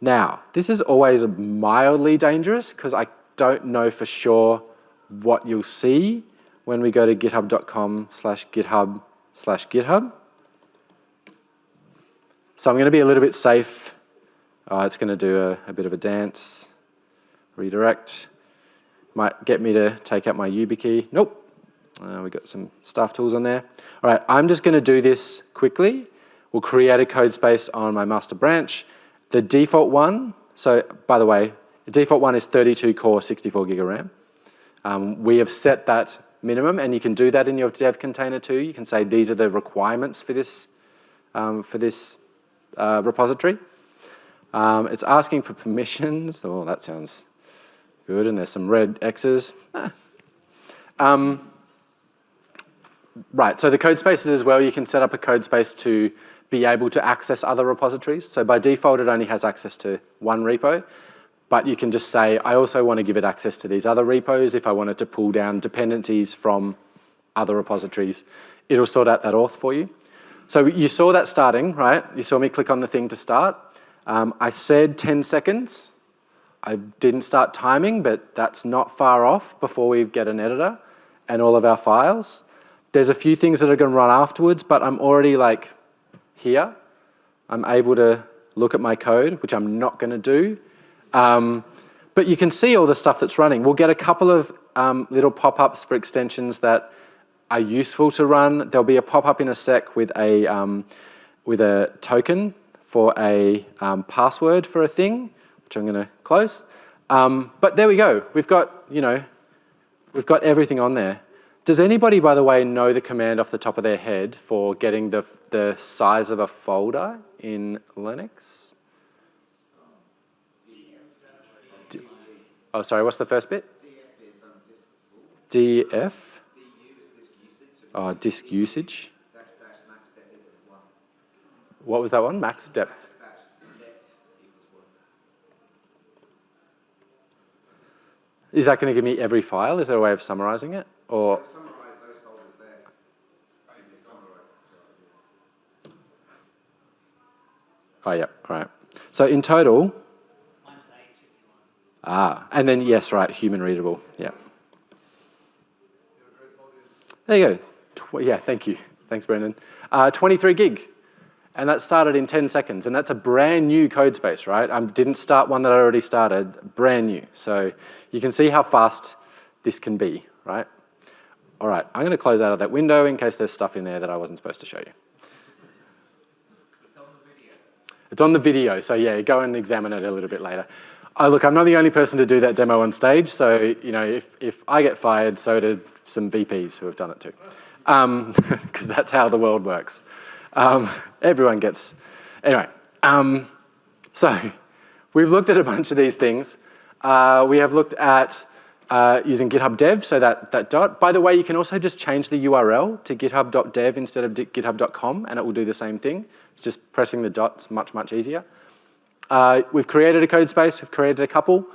Speaker 1: Now, this is always mildly dangerous because I don't know for sure what you'll see when we go to github.com/github/github. So I'm going to be a little bit safe. It's going to do a bit of a dance. Redirect. Might get me to take out my YubiKey. Nope. We've got some staff tools on there. All right, I'm just going to do this quickly. We'll create a code space on my master branch. The default one, so by the way, the default one is 32 core, 64 gig of RAM. We have set that minimum, and you can do that in your dev container too. You can say these are the requirements for this repository. It's asking for permissions. Oh, that sounds good, and there's some red X's. Right, so the code spaces as well, you can set up a code space to be able to access other repositories. So by default, it only has access to one repo, but you can just say, I also want to give it access to these other repos if I wanted to pull down dependencies from other repositories. It'll sort out that auth for you. So you saw that starting, right? You saw me click on the thing to start. I said 10 seconds. I didn't start timing, but that's not far off before we get an editor and all of our files. There's a few things that are going to run afterwards, but I'm already like here. I'm able to look at my code, which I'm not going to do. But you can see all the stuff that's running. We'll get a couple of little pop-ups for extensions that are useful to run. There'll be a pop-up in a sec with a token for a password for a thing, which I'm going to close. But there we go. We've got everything on there. Does anybody, by the way, know the command off the top of their head for getting the size of a folder in Linux? Oh, sorry, what's the first bit? DF? Oh, disk usage. What was that one? Max depth. Is that going to give me every file? Is there a way of summarizing it? Or
Speaker 4: Summarize those folders there.
Speaker 1: oh, yeah, all right. So in total,
Speaker 5: Mine's H if you want.
Speaker 1: and then yes, right, human readable, yeah. There you go. Yeah, thank you. Thanks, Brendan. 23 gig. And that started in 10 seconds. And that's a brand new code space, right? I didn't start one that I already started, brand new. So you can see how fast this can be, right? All right, I'm going to close out of that window in case there's stuff in there that I wasn't supposed to show you.
Speaker 2: It's on the video.
Speaker 1: It's on the video, so yeah, go and examine it a little bit later. Look, I'm not the only person to do that demo on stage, so you know, if I get fired, so did some VPs who have done it too, because that's how the world works. Everyone gets, anyway. So we've looked at a bunch of these things. We have looked at using GitHub Dev, so that dot. By the way, you can also just change the URL to github.dev instead of github.com, and it will do the same thing. It's just pressing the dot. It's much, much easier. We've created a code space. We've created a couple.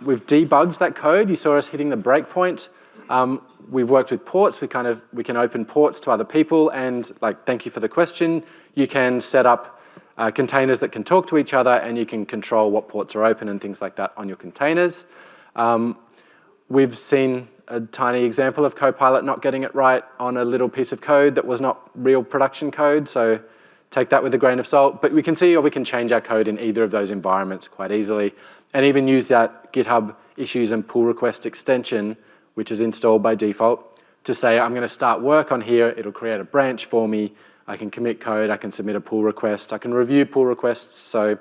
Speaker 1: We've debugged that code. You saw us hitting the breakpoint. We've worked with ports. We can open ports to other people, and like, thank you for the question. You can set up containers that can talk to each other, and you can control what ports are open and things like that on your containers. We've seen a tiny example of Copilot not getting it right on a little piece of code that was not real production code, so take that with a grain of salt. But we can see, or we can change our code in either of those environments quite easily, and even use that GitHub issues and pull request extension, which is installed by default, to say, I'm going to start work on here. It'll create a branch for me. I can commit code. I can submit a pull request. I can review pull requests. So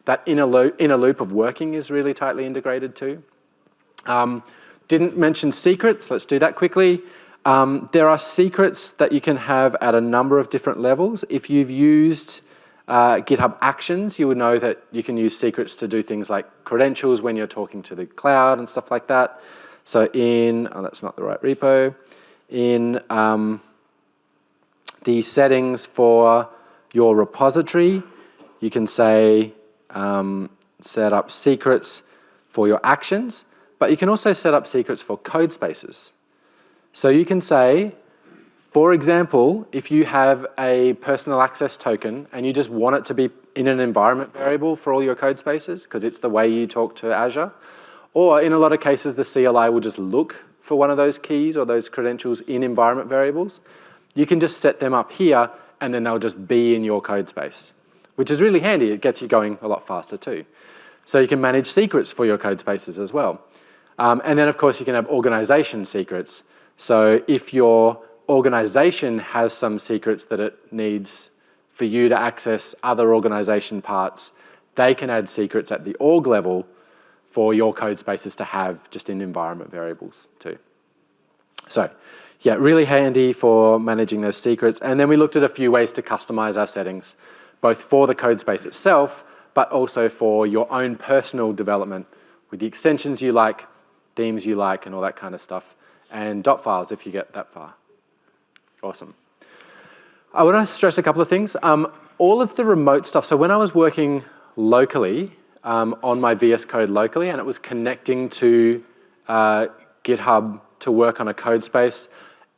Speaker 1: that inner loop of working is really tightly integrated too. Didn't mention secrets. Let's do that quickly. There are secrets that you can have at a number of different levels. If you've used GitHub Actions, you would know that you can use secrets to do things like credentials when you're talking to the cloud and stuff like that. So in, oh, that's not the right repo, in the settings for your repository, you can say set up secrets for your actions, but you can also set up secrets for code spaces. So you can say, for example, if you have a personal access token and you just want it to be in an environment variable for all your code spaces, because it's the way you talk to Azure, or in a lot of cases, the CLI will just look for one of those keys or those credentials in environment variables, you can just set them up here, and then they'll just be in your code space, which is really handy. It gets you going a lot faster too. So you can manage secrets for your code spaces as well. And then, of course, you can have organization secrets. So if your organization has some secrets that it needs for you to access other organization parts, they can add secrets at the org level for your code spaces to have just in environment variables too. So yeah, really handy for managing those secrets. And then we looked at a few ways to customize our settings, both for the code space itself, but also for your own personal development with the extensions you like, themes you like, and all that kind of stuff, and dot files if you get that far. Awesome. I want to stress a couple of things. All of the remote stuff, so when I was working locally, on my VS Code locally, and it was connecting to GitHub to work on a code space,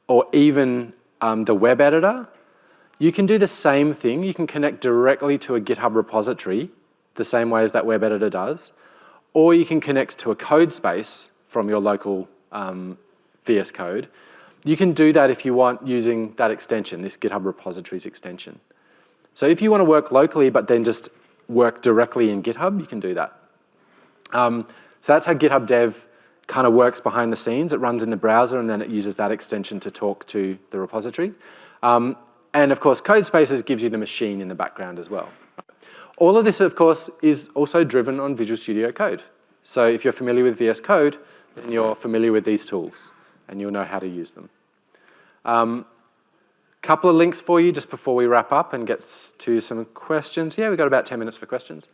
Speaker 1: or even the web editor, you can do the same thing. You can connect directly to a GitHub repository, the same way as that web editor does, or you can connect to a code space from your local VS Code. You can do that if you want using that extension, this GitHub repositories extension. So if you want to work locally, but then just work directly in GitHub, you can do that. So that's how GitHub Dev kind of works behind the scenes. It runs in the browser, and then it uses that extension to talk to the repository. And of course, Codespaces gives you the machine in the background as well. All of this, of course, is also driven on Visual Studio Code. So if you're familiar with VS Code, then you're familiar with these tools, and you'll know how to use them. Couple of links for you just before we wrap up and get to some questions. Yeah, we've got about 10 minutes for questions.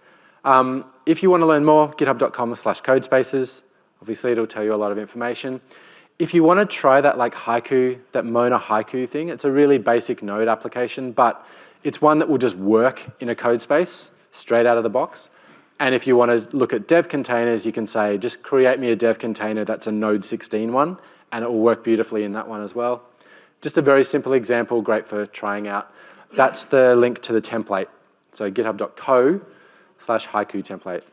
Speaker 1: If you want to learn more, github.com/codespaces. Obviously, it'll tell you a lot of information. If you want to try that like Haiku, that Mona Haiku thing, it's a really basic Node application, but it's one that will just work in a code space straight out of the box. And if you want to look at dev containers, you can say, just create me a dev container that's a Node 16 one, and it will work beautifully in that one as well. Just a very simple example, great for trying out. That's the link to the template. So github.co/Haiku template,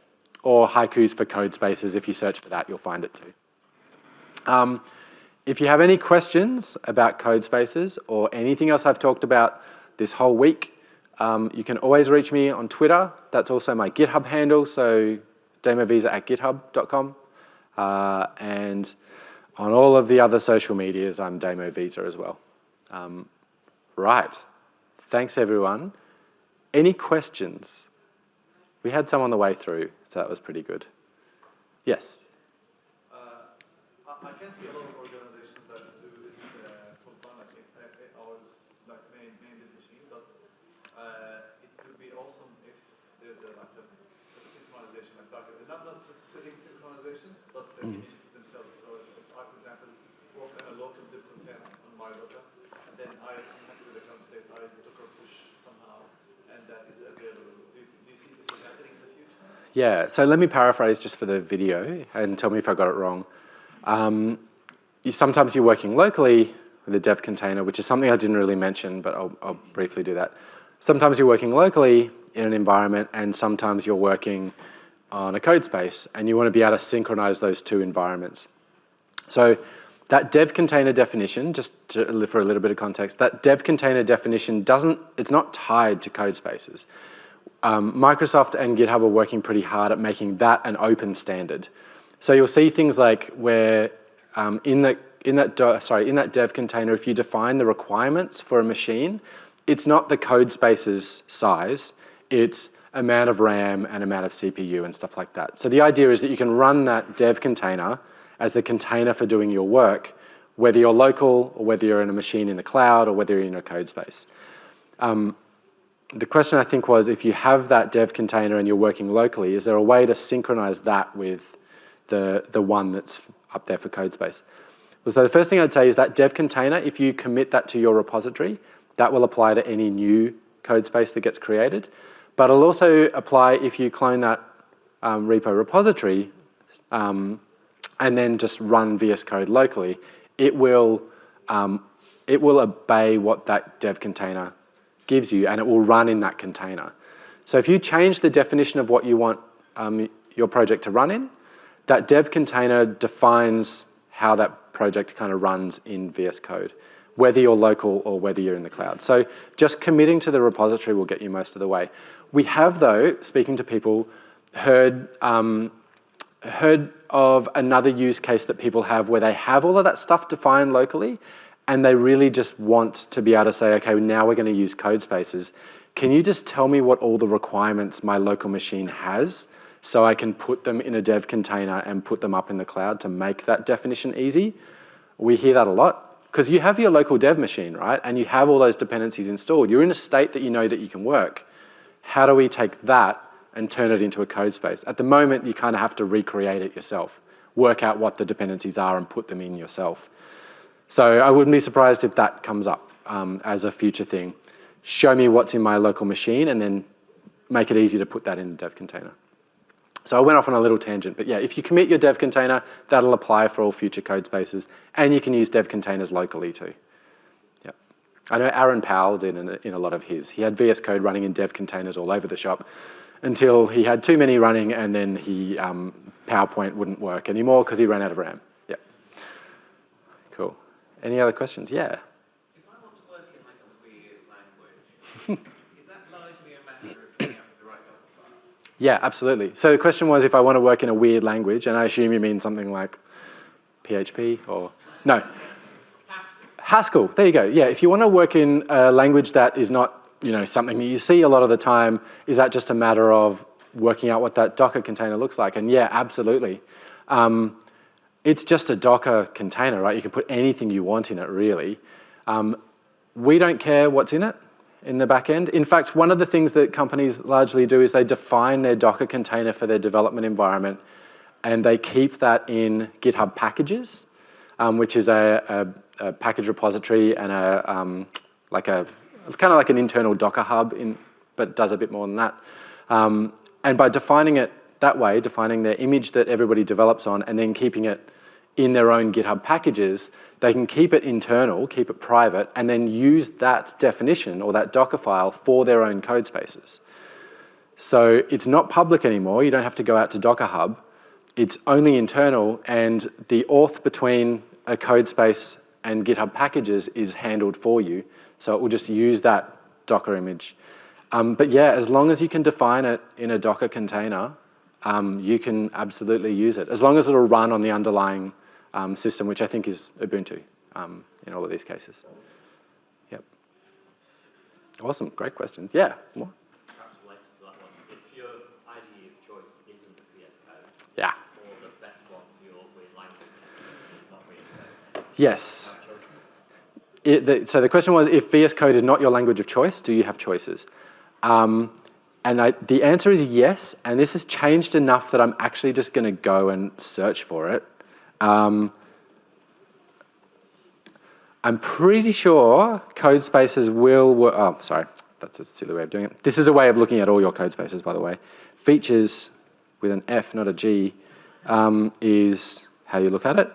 Speaker 1: or Haikus for code spaces. If you search for that, you'll find it too. If you have any questions about code spaces or anything else I've talked about this whole week, You can always reach me on Twitter. That's also my GitHub handle, so damovisa@github.com. And on all of the other social medias, I'm damovisa as well. Right. Thanks, everyone. Any questions? We had some on the way through, so that was pretty good. Yes?
Speaker 4: I can see a lot of organizations that do this full time, like ours, like main machine, but it would be awesome if there's like a synchronization, like Docker. Not setting synchronizations, but the images themselves. So if I, for example, work on a local div container on my Docker, and then I connect with the current state, I Docker push somehow, and that is available. Do you see this is happening in the future?
Speaker 1: Yeah, so let me paraphrase just for the video and tell me if I got it wrong. Sometimes you're working locally with a dev container, which is something I didn't really mention, but I'll briefly do that. Sometimes you're working locally in an environment, and sometimes you're working on a code space, and you want to be able to synchronize those two environments. So that dev container definition, just for a little bit of context, that dev container definition it's not tied to code spaces. Microsoft and GitHub are working pretty hard at making that an open standard. So you'll see things like where in that dev container, if you define the requirements for a machine, it's not the code space's size, it's amount of RAM and amount of CPU and stuff like that. So the idea is that you can run that dev container as the container for doing your work, whether you're local or whether you're in a machine in the cloud or whether you're in a code space. The question I think was, if you have that dev container and you're working locally, is there a way to synchronize that with the one that's up there for CodeSpace? Well, so the first thing I'd say is that dev container, if you commit that to your repository, that will apply to any new CodeSpace that gets created. But it'll also apply if you clone that repo repository and then just run VS Code locally. It will obey what that dev container gives you, and it will run in that container. So if you change the definition of what you want your project to run in, that dev container defines how that project kind of runs in VS Code, whether you're local or whether you're in the cloud. So just committing to the repository will get you most of the way. We have, though, speaking to people, heard of another use case that people have where they have all of that stuff defined locally, and they really just want to be able to say, okay, now we're going to use CodeSpaces. Can you just tell me what all the requirements my local machine has so I can put them in a dev container and put them up in the cloud to make that definition easy? We hear that a lot because you have your local dev machine, right? And you have all those dependencies installed. You're in a state that you know that you can work. How do we take that and turn it into a code space? At the moment, you kind of have to recreate it yourself, work out what the dependencies are and put them in yourself. So I wouldn't be surprised if that comes up as a future thing. Show me what's in my local machine and then make it easy to put that in a dev container. So I went off on a little tangent, but yeah, if you commit your dev container, that'll apply for all future code spaces, and you can use dev containers locally too. Yep. I know Aaron Powell did in a lot of his. He had VS Code running in dev containers all over the shop until he had too many running, and then PowerPoint wouldn't work anymore because he ran out of RAM. Yep. Cool. Any other questions? Yeah.
Speaker 2: If I want to work in like a weird language, is that largely a matter of getting up the right file?
Speaker 1: Yeah, absolutely. So the question was if I want to work in a weird language, and I assume you mean something like PHP or... No. Haskell. There you go. Yeah, if you want to work in a language that is not, something that you see a lot of the time, is that just a matter of working out what that Docker container looks like? And yeah, absolutely. It's just a Docker container, right? You can put anything you want in it, really. We don't care what's in it in the back end. In fact, one of the things that companies largely do is they define their Docker container for their development environment, and they keep that in GitHub packages, which is a package repository and kind of like an internal Docker hub, but it does a bit more than that. And by defining it that way, defining the image that everybody develops on, and then keeping it in their own GitHub packages, they can keep it internal, keep it private, and then use that definition or that Docker file for their own code spaces. So it's not public anymore. You don't have to go out to Docker Hub. It's only internal, and the auth between a code space and GitHub packages is handled for you. So it will just use that Docker image. But yeah, as long as you can define it in a Docker container, you can absolutely use it, as long as it'll run on the underlying system, which I think is Ubuntu in all of these cases. Yep. Awesome, great question. Yeah, more?
Speaker 3: Perhaps related to that one, if your IDE of choice isn't VS Code,
Speaker 1: Yeah.
Speaker 3: or the best one for your weird language is not VS Code,
Speaker 1: Yes.
Speaker 3: do you have choices?
Speaker 1: So the question was, if VS Code is not your language of choice, do you have choices? And the answer is yes, and this has changed enough that I'm actually just going to go and search for it. I'm pretty sure Codespaces will work. Oh, sorry, that's a silly way of doing it. This is a way of looking at all your Codespaces, by the way. Features with an F, not a G, is how you look at it.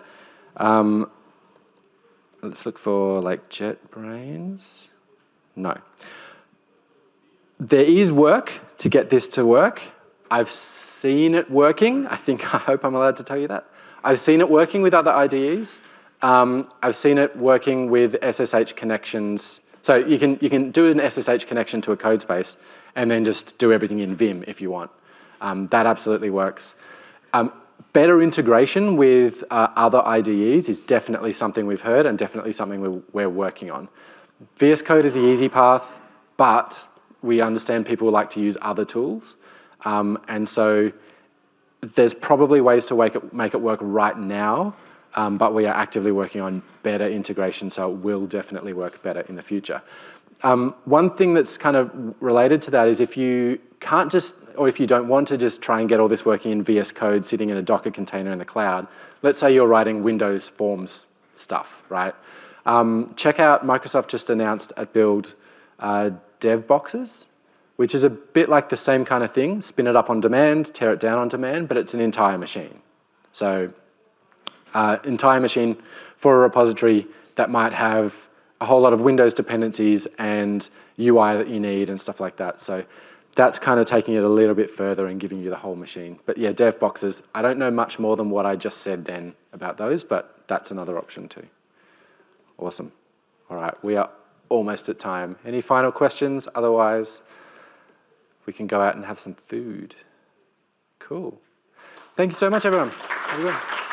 Speaker 1: Let's look for like JetBrains. No. There is work to get this to work. I've seen it working. I hope I'm allowed to tell you that. I've seen it working with other IDEs. I've seen it working with SSH connections. So you can do an SSH connection to a Codespace and then just do everything in Vim if you want. That absolutely works. Better integration with other IDEs is definitely something we've heard and definitely something we're working on. VS Code is the easy path, but we understand people like to use other tools. And so there's probably ways to make it work right now, but we are actively working on better integration, so it will definitely work better in the future. One thing that's kind of related to that is if you can't just, or if you don't want to just try and get all this working in VS Code sitting in a Docker container in the cloud, let's say you're writing Windows Forms stuff, right? Check out, Microsoft just announced at Build dev boxes, which is a bit like the same kind of thing. Spin it up on demand, tear it down on demand, but it's an entire machine. So entire machine for a repository that might have a whole lot of Windows dependencies and UI that you need and stuff like that. So that's kind of taking it a little bit further and giving you the whole machine. But yeah, dev boxes, I don't know much more than what I just said then about those, but that's another option too. Awesome. All right, we are almost at time. Any final questions? Otherwise, we can go out and have some food. Cool. Thank you so much, everyone. Have a good one.